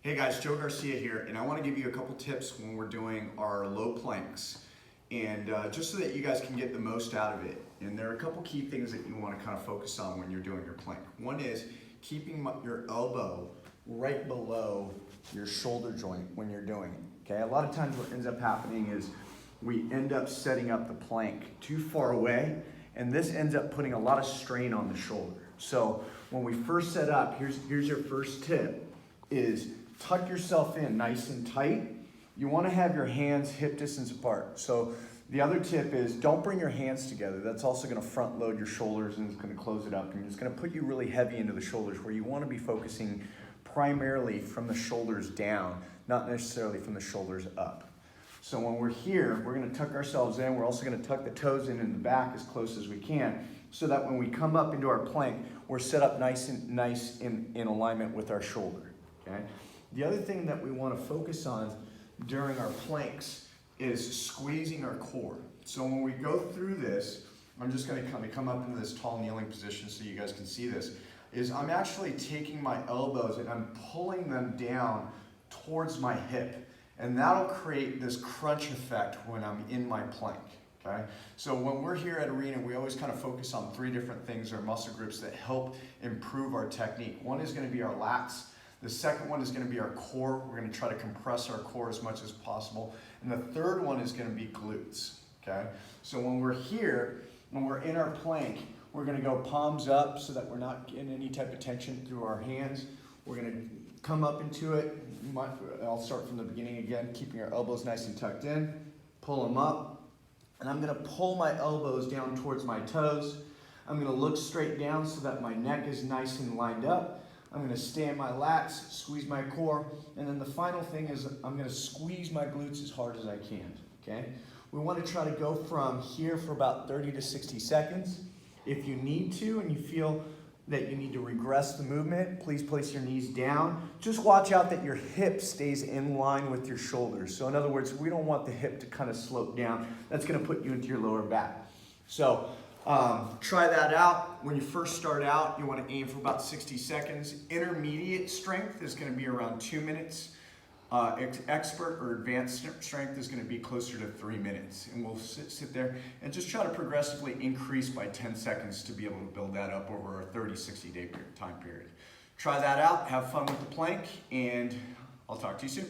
Hey guys, Joe Garcia here, and I want to give you a couple tips when we're doing our low planks, and just so that you guys can get the most out of it. And there are a couple key things that you want to kind of focus on when you're doing your plank. One is keeping your elbow right below your shoulder joint when you're doing it. Okay, a lot of times what ends up happening is we end up setting up the plank too far away, and this ends up putting a lot of strain on the shoulder. So when we first set up, here's your first tip, is tuck yourself in nice and tight. You want to have your hands hip distance apart. So the other tip is don't bring your hands together. That's also going to front load your shoulders and it's going to close it up. And it's going to put you really heavy into the shoulders, where you want to be focusing primarily from the shoulders down, not necessarily from the shoulders up. So when we're here, we're going to tuck ourselves in. We're also going to tuck the toes in the back as close as we can, so that when we come up into our plank, we're set up nice in alignment with our shoulder. Okay? The other thing that we want to focus on during our planks is squeezing our core. So when we go through this, I'm just going to kind of come up into this tall kneeling position so you guys can see this, is I'm actually taking my elbows and I'm pulling them down towards my hip. And that'll create this crunch effect when I'm in my plank. Okay? So when we're here at Arena, we always kind of focus on 3 different things or muscle groups that help improve our technique. One is going to be our lats. The second one is going to be our core. We're going to try to compress our core as much as possible. And the third one is going to be glutes. Okay? So when we're here, when we're in our plank, we're going to go palms up so that we're not getting any type of tension through our hands. We're going to come up into it. I'll start from the beginning again, keeping our elbows nice and tucked in. Pull them up. And I'm going to pull my elbows down towards my toes. I'm going to look straight down so that my neck is nice and lined up. I'm going to stay in my lats, squeeze my core, and then the final thing is I'm going to squeeze my glutes as hard as I can, okay? We want to try to go from here for about 30 to 60 seconds. If you need to and you feel that you need to regress the movement, please place your knees down. Just watch out that your hip stays in line with your shoulders. So in other words, we don't want the hip to kind of slope down. That's going to put you into your lower back. So try that out. When you first start out, you want to aim for about 60 seconds. Intermediate strength is going to be around 2 minutes. Expert or advanced strength is going to be closer to 3 minutes. And we'll sit there and just try to progressively increase by 10 seconds to be able to build that up over a 30, 60-day time period. Try that out. Have fun with the plank, and I'll talk to you soon.